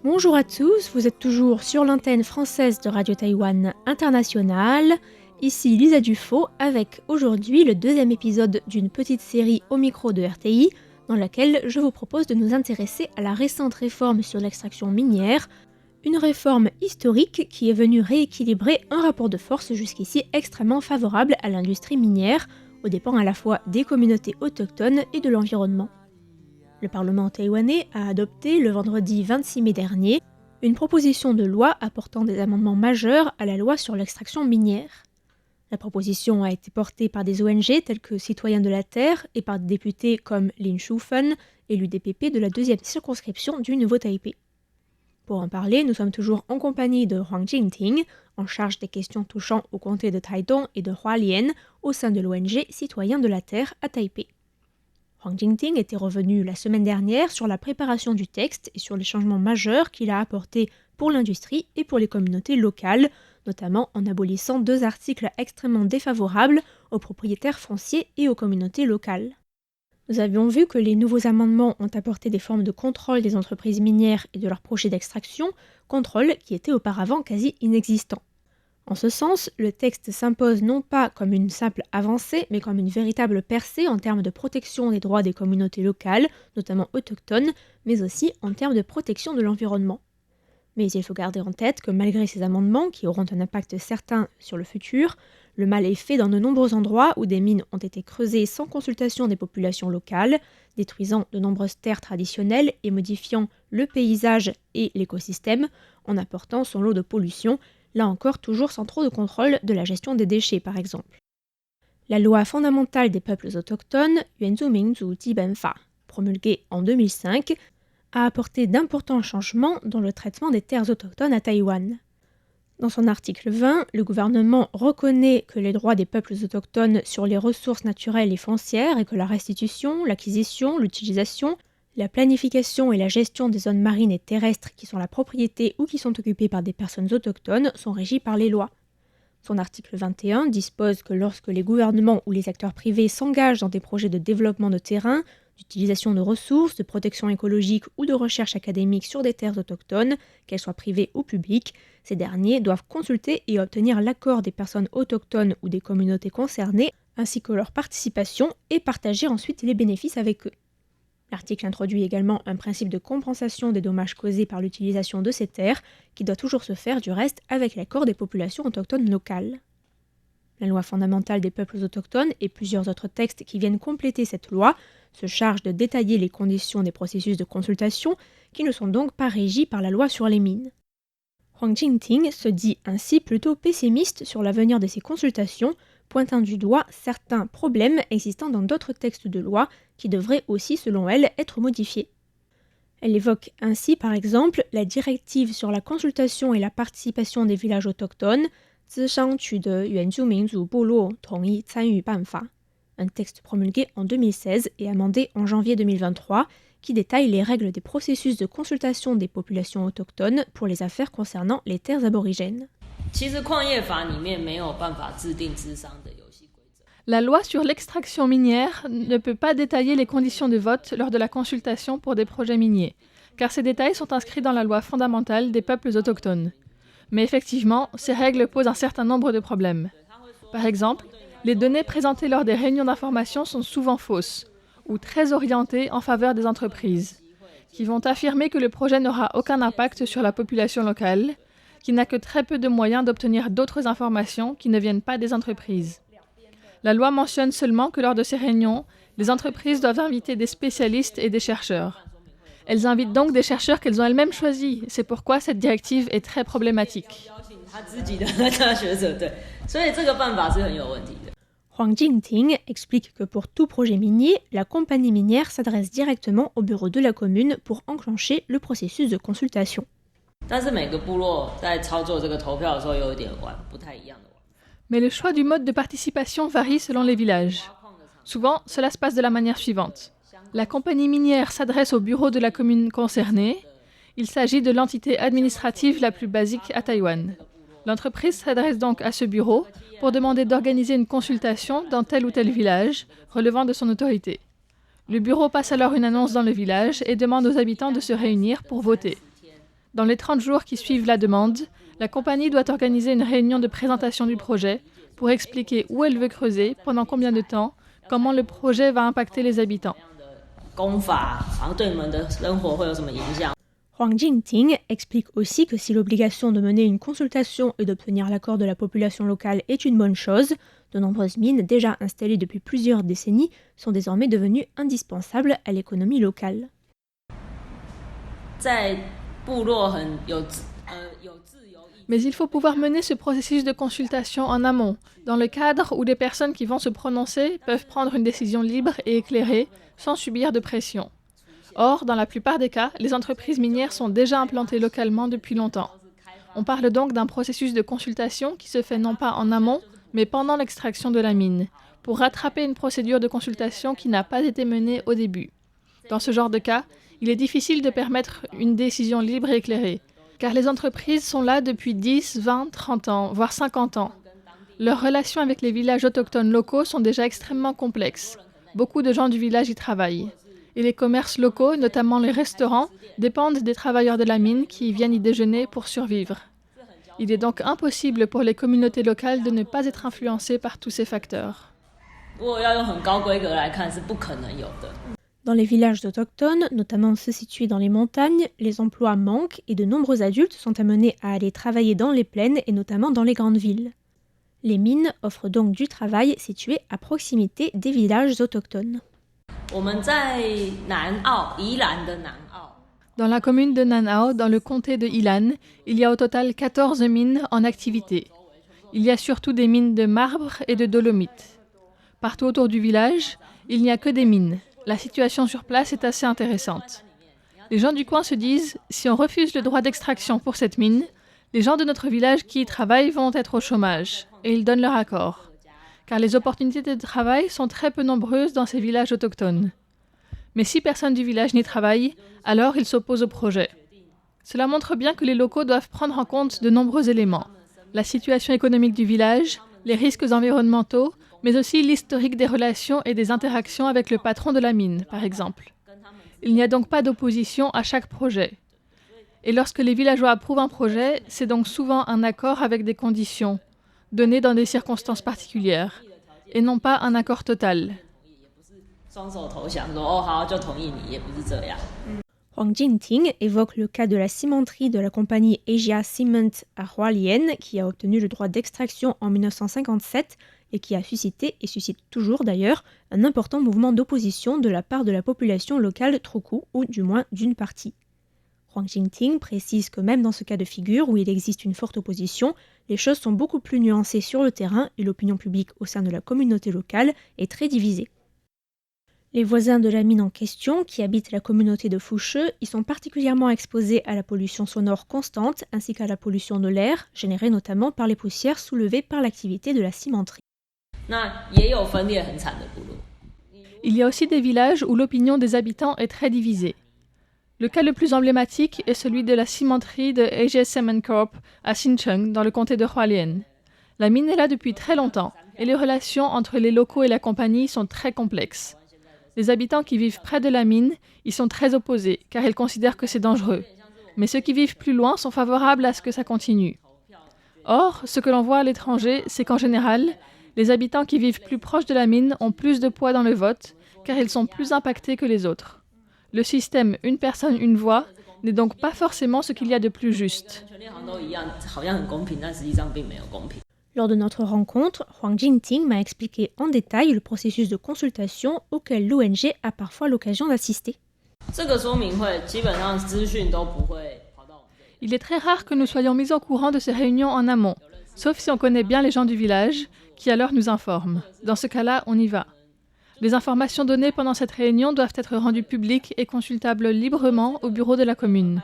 Bonjour à tous, vous êtes toujours sur l'antenne française de Radio Taïwan International. Ici Lisa Dufaux avec aujourd'hui le deuxième épisode d'une petite série au micro de RTI dans laquelle je vous propose de nous intéresser à la récente réforme sur l'extraction minière, une réforme historique qui est venue rééquilibrer un rapport de force jusqu'ici extrêmement favorable à l'industrie minière, aux dépens à la fois des communautés autochtones et de l'environnement. Le Parlement taïwanais a adopté le vendredi 26 mai dernier une proposition de loi apportant des amendements majeurs à la loi sur l'extraction minière. La proposition a été portée par des ONG telles que Citoyens de la Terre et par des députés comme Lin Shufen, élu DPP de la deuxième circonscription du Nouveau-Taipei. Pour en parler, nous sommes toujours en compagnie de Huang Jingting, en charge des questions touchant au comté de Taidong et de Hualien au sein de l'ONG Citoyens de la Terre à Taipei. Huang Jingting était revenu la semaine dernière sur la préparation du texte et sur les changements majeurs qu'il a apportés pour l'industrie et pour les communautés locales, notamment en abolissant 2 articles extrêmement défavorables aux propriétaires fonciers et aux communautés locales. Nous avions vu que les nouveaux amendements ont apporté des formes de contrôle des entreprises minières et de leurs projets d'extraction, contrôle qui était auparavant quasi inexistant. En ce sens, le texte s'impose non pas comme une simple avancée, mais comme une véritable percée en termes de protection des droits des communautés locales, notamment autochtones, mais aussi en termes de protection de l'environnement. Mais il faut garder en tête que malgré ces amendements, qui auront un impact certain sur le futur, le mal est fait dans de nombreux endroits où des mines ont été creusées sans consultation des populations locales, détruisant de nombreuses terres traditionnelles et modifiant le paysage et l'écosystème, en apportant son lot de pollution, là encore toujours sans trop de contrôle de la gestion des déchets par exemple. La loi fondamentale des peuples autochtones, Yuanzhuminzu Jibenfa, promulguée en 2005, a apporté d'importants changements dans le traitement des terres autochtones à Taïwan. Dans son article 20, le gouvernement reconnaît que les droits des peuples autochtones sur les ressources naturelles et foncières et que la restitution, l'acquisition, l'utilisation, la planification et la gestion des zones marines et terrestres qui sont la propriété ou qui sont occupées par des personnes autochtones sont régies par les lois. Son article 21 dispose que lorsque les gouvernements ou les acteurs privés s'engagent dans des projets de développement de terrain, d'utilisation de ressources, de protection écologique ou de recherche académique sur des terres autochtones, qu'elles soient privées ou publiques, ces derniers doivent consulter et obtenir l'accord des personnes autochtones ou des communautés concernées, ainsi que leur participation, et partager ensuite les bénéfices avec eux. L'article introduit également un principe de compensation des dommages causés par l'utilisation de ces terres, qui doit toujours se faire du reste avec l'accord des populations autochtones locales. La loi fondamentale des peuples autochtones et plusieurs autres textes qui viennent compléter cette loi se chargent de détailler les conditions des processus de consultation qui ne sont donc pas régis par la loi sur les mines. Huang Jingting se dit ainsi plutôt pessimiste sur l'avenir de ces consultations, pointant du doigt certains problèmes existant dans d'autres textes de loi qui devraient aussi, selon elle, être modifiés. Elle évoque ainsi, par exemple, la directive sur la consultation et la participation des villages autochtones, 资商区的原住民族部落统一参与办法, un texte promulgué en 2016 et amendé en janvier 2023, qui détaille les règles des processus de consultation des populations autochtones pour les affaires concernant les terres aborigènes. La loi sur l'extraction minière ne peut pas détailler les conditions de vote lors de la consultation pour des projets miniers, car ces détails sont inscrits dans la loi fondamentale des peuples autochtones. Mais effectivement, ces règles posent un certain nombre de problèmes. Par exemple, les données présentées lors des réunions d'information sont souvent fausses, ou très orientées en faveur des entreprises, qui vont affirmer que le projet n'aura aucun impact sur la population locale, qui n'a que très peu de moyens d'obtenir d'autres informations qui ne viennent pas des entreprises. La loi mentionne seulement que lors de ces réunions, les entreprises doivent inviter des spécialistes et des chercheurs. Elles invitent donc des chercheurs qu'elles ont elles-mêmes choisis. C'est pourquoi cette directive est très problématique. Huang Jingting explique que pour tout projet minier, la compagnie minière s'adresse directement au bureau de la commune pour enclencher le processus de consultation. Mais le choix du mode de participation varie selon les villages. Souvent, cela se passe de la manière suivante. La compagnie minière s'adresse au bureau de la commune concernée Il s'agit de l'entité administrative la plus basique à Taïwan. L'entreprise s'adresse donc à ce bureau pour demander d'organiser une consultation dans tel ou tel village relevant de son autorité. Le bureau passe alors une annonce dans le village et demande aux habitants de se réunir pour voter. Dans les 30 jours qui suivent la demande, la compagnie doit organiser une réunion de présentation du projet pour expliquer où elle veut creuser, pendant combien de temps, comment le projet va impacter les habitants. Huang Jingting explique aussi que si l'obligation de mener une consultation et d'obtenir l'accord de la population locale est une bonne chose, de nombreuses mines déjà installées depuis plusieurs décennies sont désormais devenues indispensables à l'économie locale. Mais il faut pouvoir mener ce processus de consultation en amont, dans le cadre où les personnes qui vont se prononcer peuvent prendre une décision libre et éclairée, sans subir de pression. Or, dans la plupart des cas, les entreprises minières sont déjà implantées localement depuis longtemps. On parle donc d'un processus de consultation qui se fait non pas en amont, mais pendant l'extraction de la mine, pour rattraper une procédure de consultation qui n'a pas été menée au début. Dans ce genre de cas, il est difficile de permettre une décision libre et éclairée, car les entreprises sont là depuis 10, 20, 30 ans, voire 50 ans. Leurs relations avec les villages autochtones locaux sont déjà extrêmement complexes. Beaucoup de gens du village y travaillent. Et les commerces locaux, notamment les restaurants, dépendent des travailleurs de la mine qui viennent y déjeuner pour survivre. Il est donc impossible pour les communautés locales de ne pas être influencées par tous ces facteurs. Dans les villages autochtones, notamment ceux situés dans les montagnes, les emplois manquent et de nombreux adultes sont amenés à aller travailler dans les plaines et notamment dans les grandes villes. Les mines offrent donc du travail situé à proximité des villages autochtones. Dans la commune de Nan'ao, dans le comté de Yilan, il y a au total 14 mines en activité. Il y a surtout des mines de marbre et de dolomite. Partout autour du village, il n'y a que des mines. La situation sur place est assez intéressante. Les gens du coin se disent, si on refuse le droit d'extraction pour cette mine, les gens de notre village qui y travaillent vont être au chômage, et ils donnent leur accord. Car les opportunités de travail sont très peu nombreuses dans ces villages autochtones. Mais si personne du village n'y travaille, alors ils s'opposent au projet. Cela montre bien que les locaux doivent prendre en compte de nombreux éléments. La situation économique du village, les risques environnementaux, mais aussi l'historique des relations et des interactions avec le patron de la mine, par exemple. Il n'y a donc pas d'opposition à chaque projet. Et lorsque les villageois approuvent un projet, c'est donc souvent un accord avec des conditions, donné dans des circonstances particulières, et non pas un accord total. Huang Jingting évoque le cas de la cimenterie de la compagnie Asia Cement à Hualien, qui a obtenu le droit d'extraction en 1957 et qui a suscité, et suscite toujours d'ailleurs, un important mouvement d'opposition de la part de la population locale Truku, ou du moins d'une partie. Huang Jingting précise que même dans ce cas de figure où il existe une forte opposition, les choses sont beaucoup plus nuancées sur le terrain et l'opinion publique au sein de la communauté locale est très divisée. Les voisins de la mine en question, qui habitent la communauté de Fushë, y sont particulièrement exposés à la pollution sonore constante ainsi qu'à la pollution de l'air, générée notamment par les poussières soulevées par l'activité de la cimenterie. Il y a aussi des villages où l'opinion des habitants est très divisée. Le cas le plus emblématique est celui de la cimenterie de Asia Cement Corp à Sincheng, dans le comté de Hualien. La mine est là depuis très longtemps et les relations entre les locaux et la compagnie sont très complexes. Les habitants qui vivent près de la mine y sont très opposés car ils considèrent que c'est dangereux. Mais ceux qui vivent plus loin sont favorables à ce que ça continue. Or, ce que l'on voit à l'étranger, c'est qu'en général, les habitants qui vivent plus proches de la mine ont plus de poids dans le vote car ils sont plus impactés que les autres. Le système « une personne, une voix » n'est donc pas forcément ce qu'il y a de plus juste. Lors de notre rencontre, Huang Jingting m'a expliqué en détail le processus de consultation auquel l'ONG a parfois l'occasion d'assister. Il est très rare que nous soyons mis au courant de ces réunions en amont, sauf si on connaît bien les gens du village, qui alors nous informent. Dans ce cas-là, on y va. Les informations données pendant cette réunion doivent être rendues publiques et consultables librement au bureau de la commune.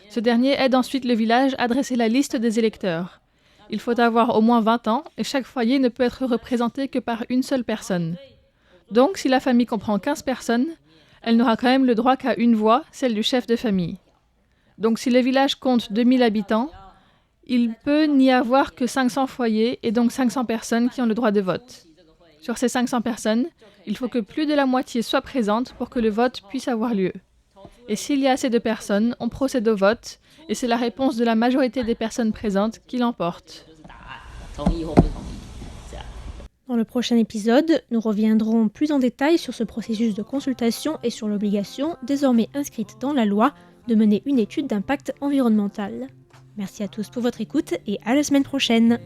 Ce dernier aide ensuite le village à dresser la liste des électeurs. Il faut avoir au moins 20 ans et chaque foyer ne peut être représenté que par une seule personne. Donc, si la famille comprend 15 personnes, elle n'aura quand même le droit qu'à une voix, celle du chef de famille. Donc si le village compte 2000 habitants, il peut n'y avoir que 500 foyers et donc 500 personnes qui ont le droit de vote. Sur ces 500 personnes, il faut que plus de la moitié soient présentes pour que le vote puisse avoir lieu. Et s'il y a assez de personnes, on procède au vote et c'est la réponse de la majorité des personnes présentes qui l'emporte. Dans le prochain épisode, nous reviendrons plus en détail sur ce processus de consultation et sur l'obligation, désormais inscrite dans la loi, de mener une étude d'impact environnemental. Merci à tous pour votre écoute et à la semaine prochaine.